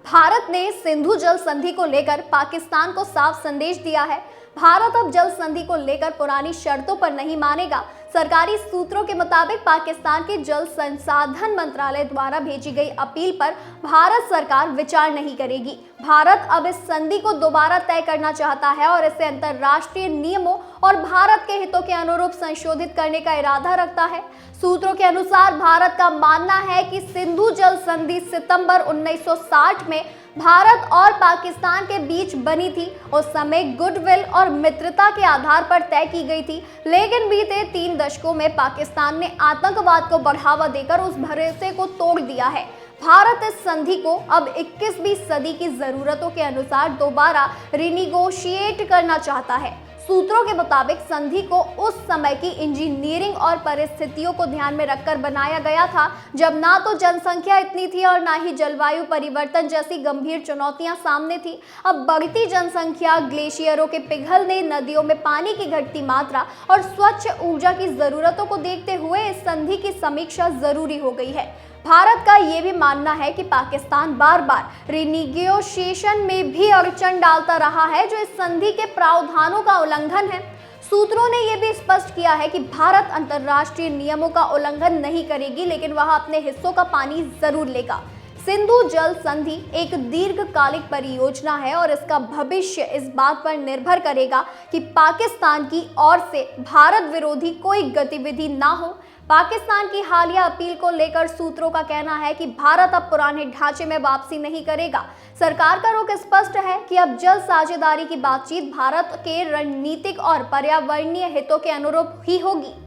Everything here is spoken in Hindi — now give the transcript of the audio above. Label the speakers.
Speaker 1: भारत ने सिंधु जल संधि को लेकर पाकिस्तान को साफ संदेश दिया है। भारत अब जल संधि को लेकर पुरानी शर्तों पर नहीं मानेगा। सरकारी सूत्रों के मुताबिक पाकिस्तान के जल संसाधन मंत्रालय द्वारा भेजी गई अपील पर भारत सरकार विचार नहीं करेगी। भारत अब इस संधि को दोबारा तय करना चाहता है और इसे अंतर्राष्ट्रीय नियमों और भारत के हितों के अनुरूप संशोधित करने का इरादा रखता है। सूत्रों के अनुसार भारत का मानना है कि सिंधु जल संधि सितंबर 1960 में भारत और पाकिस्तान के बीच बनी थी। उस समय गुडविल और मित्रता के आधार पर तय की गई थी, लेकिन बीते 3 दशकों में पाकिस्तान ने आतंकवाद को बढ़ावा देकर उस भरोसे को तोड़ दिया है। भारत इस संधि को अब 21वीं सदी की जरूरतों के अनुसार दोबारा रिनिगोशिएट करना चाहता है। सूत्रों के मुताबिक संधि को उस समय की इंजीनियरिंग और परिस्थितियों को ध्यान में रखकर बनाया गया था, जब ना तो जनसंख्या इतनी थी और ना ही जलवायु परिवर्तन जैसी गंभीर चुनौतियां सामने थी। अब बढ़ती जनसंख्या, ग्लेशियरों के पिघलने, नदियों में पानी की घटती मात्रा और स्वच्छ ऊर्जा की जरूरतों को देखते हुए इस संधि की समीक्षा जरूरी हो गई है। भारत का ये भी मानना है कि पाकिस्तान बार बार रिनिगोशिएशन में भी अड़चन डालता रहा है, जो इस संधि के प्रावधानों का उल्लंघन है। सूत्रों ने यह भी स्पष्ट किया है कि भारत अंतर्राष्ट्रीय नियमों का उल्लंघन नहीं करेगी, लेकिन वह अपने हिस्सों का पानी जरूर लेगा। सिंधु जल संधि एक दीर्घकालिक परियोजना है और इसका भविष्य इस बात पर निर्भर करेगा कि पाकिस्तान की ओर से भारत विरोधी कोई गतिविधि ना हो। पाकिस्तान की हालिया अपील को लेकर सूत्रों का कहना है कि भारत अब पुराने ढांचे में वापसी नहीं करेगा। सरकार का रुख स्पष्ट है कि अब जल साझेदारी की बातचीत भारत के रणनीतिक और पर्यावरणीय हितों के अनुरूप ही होगी।